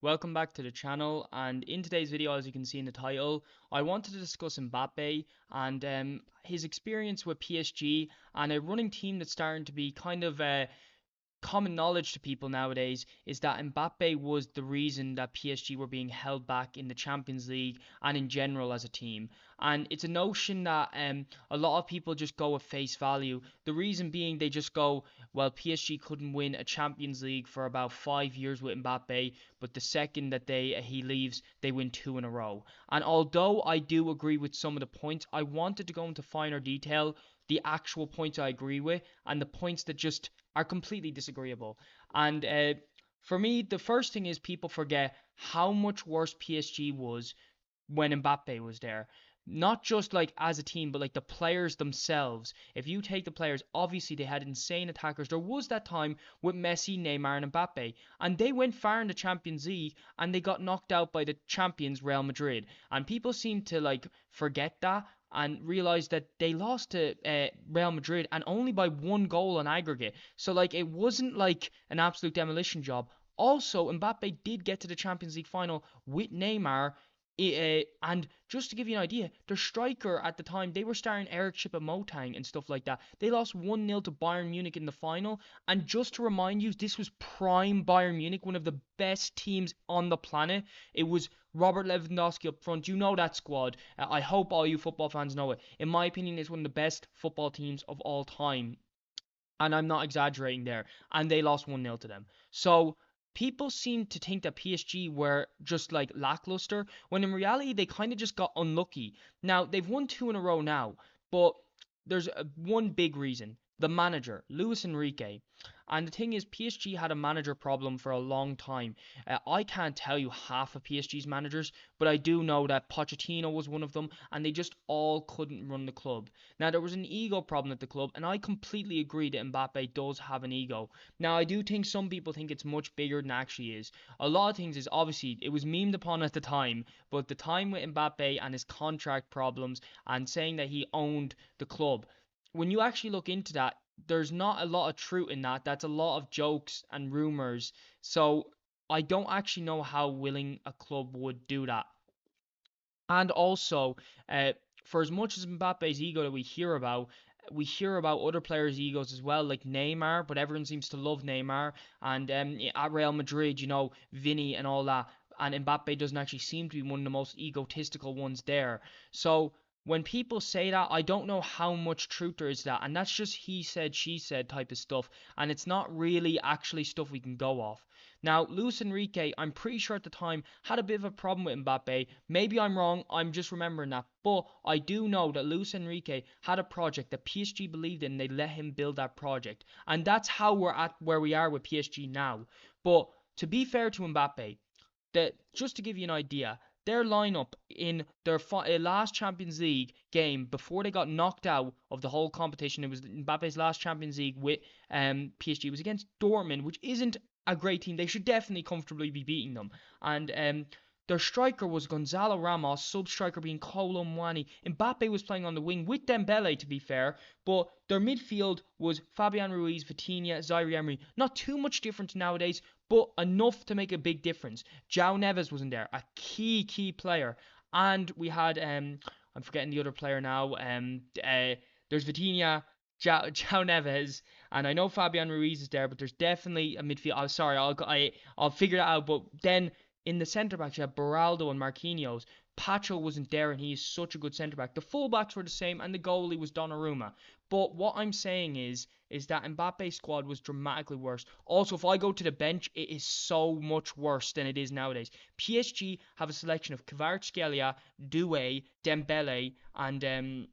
Welcome back to the channel, and in today's video, as you can see in the title, I wanted to discuss Mbappe and his experience with PSG and a running team that's starting to be kind of common knowledge to people nowadays is that Mbappe was the reason that PSG were being held back in the Champions League and in general as a team. And it's a notion that a lot of people just go at face value. The reason being they just go, well, PSG couldn't win a Champions League for about 5 years with Mbappe, but the second that he leaves, they win two in a row. And although I do agree with some of the points, I wanted to go into finer detail the actual points I agree with and the points that just are completely disagreeable. And for me, the first thing is people forget how much worse PSG was when Mbappe was there. Not just like as a team, but like the players themselves. If you take the players, obviously they had insane attackers. There was that time with Messi, Neymar, and Mbappe, and they went far in the Champions League and they got knocked out by the champions Real Madrid. And people seem to like forget that and realize that they lost to Real Madrid and only by one goal on aggregate. So like it wasn't like an absolute demolition job. Also, Mbappe did get to the Champions League final with Neymar. And just to give you an idea, their striker at the time, they were starring Eric Choupo-Moting and stuff like that. They lost 1-0 to Bayern Munich in the final. And just to remind you, this was prime Bayern Munich, one of the best teams on the planet. It was Robert Lewandowski up front. You know that squad. I hope all you football fans know it. In my opinion, it's one of the best football teams of all time. And I'm not exaggerating there. And they lost 1-0 to them. So people seem to think that PSG were just like lackluster, when in reality they kind of just got unlucky. Now, they've won two in a row now, but there's one big reason. The manager, Luis Enrique. And the thing is, PSG had a manager problem for a long time. I can't tell you half of PSG's managers, but I do know that Pochettino was one of them, and they just all couldn't run the club. Now, there was an ego problem at the club, and I completely agree that Mbappe does have an ego. Now, I do think some people think it's much bigger than it actually is. A lot of things is obviously, it was memed upon at the time, but the time with Mbappe and his contract problems and saying that he owned the club, when you actually look into that, there's not a lot of truth in that. That's a lot of jokes and rumors. So I don't actually know how willing a club would do that. And also, uh, for as much as Mbappe's ego that we hear about other players' egos as well, like Neymar, but everyone seems to love Neymar. And at Real Madrid, Vinny and all that. And Mbappe doesn't actually seem to be one of the most egotistical ones there. So when people say that, I don't know how much truth there is to that. And that's just he said, she said type of stuff. And it's not really actually stuff we can go off. Now, Luis Enrique, I'm pretty sure at the time, had a bit of a problem with Mbappe. Maybe I'm wrong, I'm just remembering that. But I do know that Luis Enrique had a project that PSG believed in, and they let him build that project. And that's how we're at where we are with PSG now. But to be fair to Mbappe, just to give you an idea, their lineup in their last Champions League game before they got knocked out of the whole competition, it was Mbappe's last Champions League with PSG, was against Dortmund, which isn't a great team. They should definitely comfortably be beating them. And their striker was Gonzalo Ramos, sub-striker being Kolo Muani. Mbappe was playing on the wing with Dembele, to be fair, but their midfield was Fabian Ruiz, Vitinha, Zaire Emery. Not too much different nowadays, but enough to make a big difference. João Neves wasn't there, a key player. And we had, I'm forgetting the other player now, there's Vitinha, João Neves, and I know Fabian Ruiz is there, but there's definitely a midfield. I'm sorry, I'll figure that out. But then in the centre backs, you have Beraldo and Marquinhos. Pacho wasn't there, and he is such a good centre back. The full backs were the same, and the goalie was Donnarumma. But what I'm saying is that Mbappe's squad was dramatically worse. Also, if I go to the bench, it is so much worse than it is nowadays. PSG have a selection of Kvaratskhelia, Doué, Dembele, and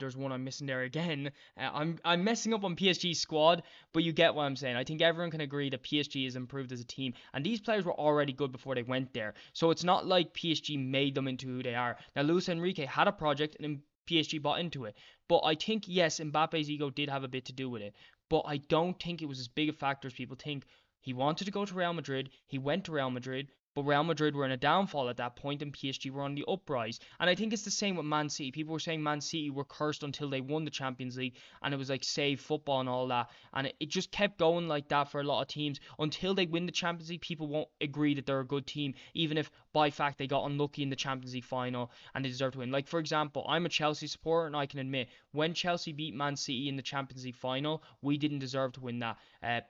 there's one I'm missing there again. I'm messing up on PSG's squad, but you get what I'm saying. I think everyone can agree that PSG has improved as a team, and these players were already good before they went there. So it's not like PSG made them into who they are. Now, Luis Enrique had a project, and then PSG bought into it. But I think, yes, Mbappe's ego did have a bit to do with it. But I don't think it was as big a factor as people think. He wanted to go to Real Madrid. He went to Real Madrid. But Real Madrid were in a downfall at that point, and PSG were on the uprise. And I think it's the same with Man City. People were saying Man City were cursed until they won the Champions League, and it was like save football and all that. And it just kept going like that for a lot of teams until they win the Champions League. People won't agree that they're a good team, even if by fact they got unlucky in the Champions League final and they deserve to win. Like, for example, I'm a Chelsea supporter, and I can admit when Chelsea beat Man City in the Champions League final, we didn't deserve to win that.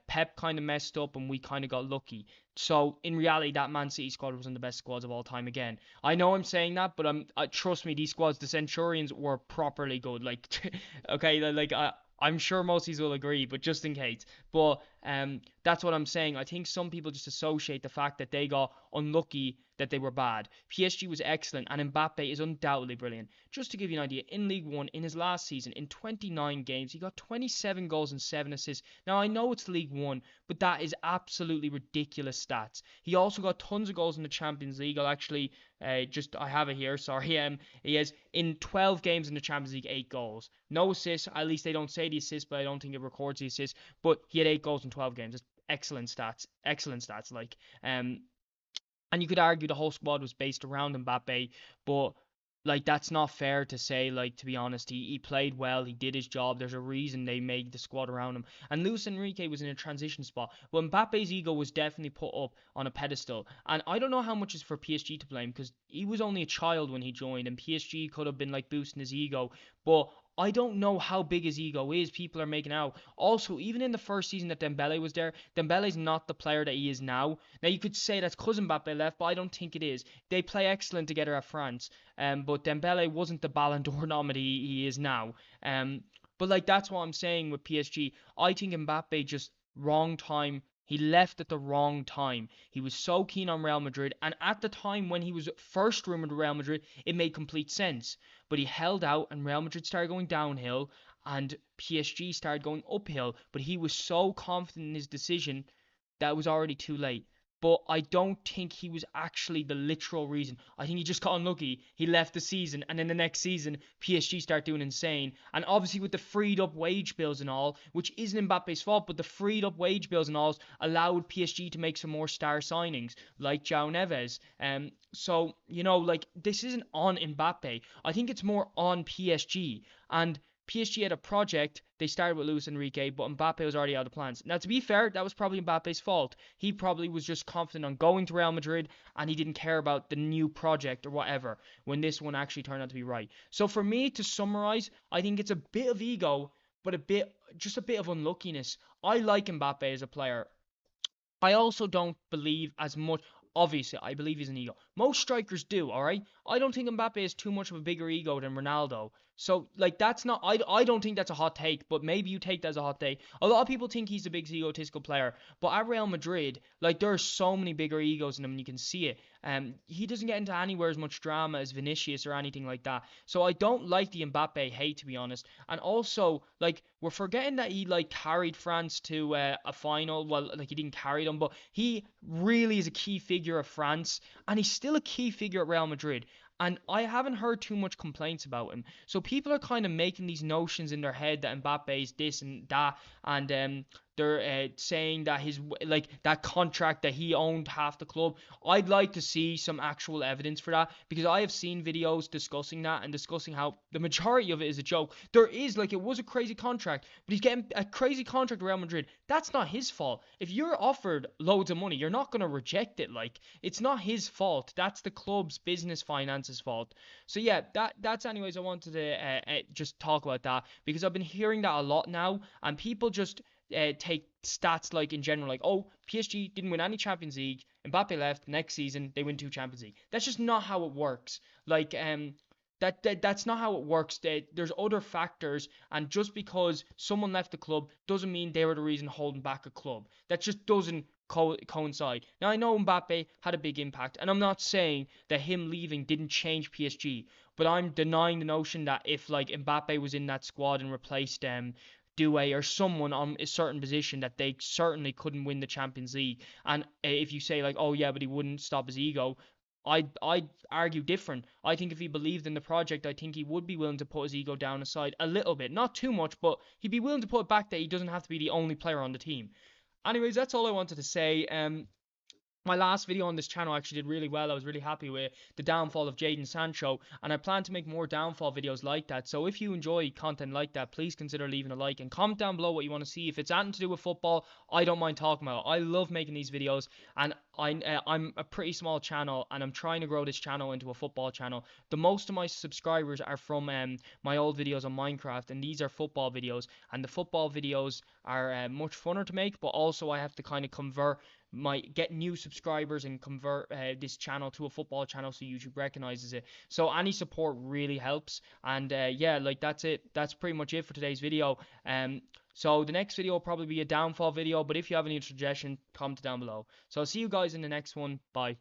Pep kind of messed up, and we kind of got lucky. So in reality, that Man City squad was one of the best squads of all time. Again, I know I'm saying that, but trust me, these squads, the Centurions were properly good. Like, okay, I'm sure most of these will agree, but just in case. But that's what I'm saying. I think some people just associate the fact that they got unlucky that they were bad. PSG was excellent, and Mbappe is undoubtedly brilliant. Just to give you an idea, in League One, in his last season, in 29 games, he got 27 goals and 7 assists. Now, I know it's League One, but that is absolutely ridiculous stats. He also got tons of goals in the Champions League. I'll actually I have it here. Sorry. He has in 12 games in the Champions League 8 goals, no assists. At least they don't say the assists, but I don't think it records the assists. But he had 8 goals in 12 games. That's excellent stats. Excellent stats. And you could argue the whole squad was based around Mbappe, but like that's not fair to say. Like, to be honest, he played well, he did his job. There's a reason they made the squad around him. And Luis Enrique was in a transition spot. Well, Mbappe's ego was definitely put up on a pedestal, and I don't know how much is for PSG to blame because he was only a child when he joined, and PSG could have been like boosting his ego, but I don't know how big his ego is. People are making out. Also, even in the first season that Dembele was there, Dembele's not the player that he is now. Now, you could say that's because Mbappe left, but I don't think it is. They play excellent together at France, but Dembele wasn't the Ballon d'Or nominee he is now. But like that's what I'm saying with PSG. I think Mbappe just wrong time. He left at the wrong time. He was so keen on Real Madrid, and at the time when he was first rumored to Real Madrid, it made complete sense. But he held out, and Real Madrid started going downhill, and PSG started going uphill. But he was so confident in his decision that it was already too late. But I don't think he was actually the literal reason. I think he just got unlucky. He left the season, and then the next season, PSG start doing insane. And obviously with the freed up wage bills and all, which isn't Mbappe's fault, but the freed up wage bills and all allowed PSG to make some more star signings, like João Neves. So, like, this isn't on Mbappe. I think it's more on PSG. And PSG had a project. They started with Luis Enrique, but Mbappe was already out of plans. Now, to be fair, that was probably Mbappe's fault. He probably was just confident on going to Real Madrid, and he didn't care about the new project or whatever when this one actually turned out to be right. So for me, to summarize, I think it's a bit of ego, but just a bit of unluckiness. I like Mbappe as a player. I also don't believe as much. Obviously, I believe he's an ego. Most strikers do, alright? I don't think Mbappe is too much of a bigger ego than Ronaldo. So, like, that's not. I don't think that's a hot take, but maybe you take that as a hot take. A lot of people think he's a big egotistical player, but at Real Madrid, like, there are so many bigger egos in him, and you can see it. He doesn't get into anywhere as much drama as Vinicius or anything like that. So I don't like the Mbappe hate, to be honest. And also, like, we're forgetting that he like carried France to a final. Well, like he didn't carry them, but he really is a key figure of France, and he's still a key figure at Real Madrid. And I haven't heard too much complaints about him. So people are kind of making these notions in their head that Mbappe is this and that, and they're saying that his like that contract that he owned half the club. I'd like to see some actual evidence for that, because I have seen videos discussing that and discussing how the majority of it is a joke. There is, like, it was a crazy contract, but he's getting a crazy contract at Real Madrid. That's not his fault. If you're offered loads of money, you're not going to reject it. Like, it's not his fault. That's the club's business finances fault. So yeah, that's anyways. I wanted to just talk about that, because I've been hearing that a lot now, and people just take stats like in general, like, oh, PSG didn't win any Champions League, Mbappe left, next season they win 2 Champions League. That's just not how it works. Like, that's not how it works. There's other factors, and just because someone left the club doesn't mean they were the reason holding back a club. That just doesn't coincide. Now, I know Mbappe had a big impact, and I'm not saying that him leaving didn't change PSG, but I'm denying the notion that if like Mbappe was in that squad and replaced Doué or someone on a certain position, that they certainly couldn't win the Champions League. And if you say like, oh yeah, but he wouldn't stop his ego, I'd argue different. I think if he believed in the project, I think he would be willing to put his ego down aside a little bit, not too much, but he'd be willing to put it back that he doesn't have to be the only player on the team. Anyways, that's all I wanted to say. my last video on this channel actually did really well. I was really happy with the downfall of Jadon Sancho, and I plan to make more downfall videos like that. So if you enjoy content like that, please consider leaving a like and comment down below what you want to see. If it's anything to do with football, I don't mind talking about it. I love making these videos, and I'm a pretty small channel, and I'm trying to grow this channel into a football channel. The most of my subscribers are from my old videos on Minecraft, and these are football videos. And the football videos are much funner to make, but also I have to kind of convert get new subscribers and convert this channel to a football channel so YouTube recognizes it. So any support really helps. And yeah, like that's it. That's pretty much it for today's video. So the next video will probably be a downfall video, but if you have any suggestion, comment down below. So I'll see you guys in the next one. Bye.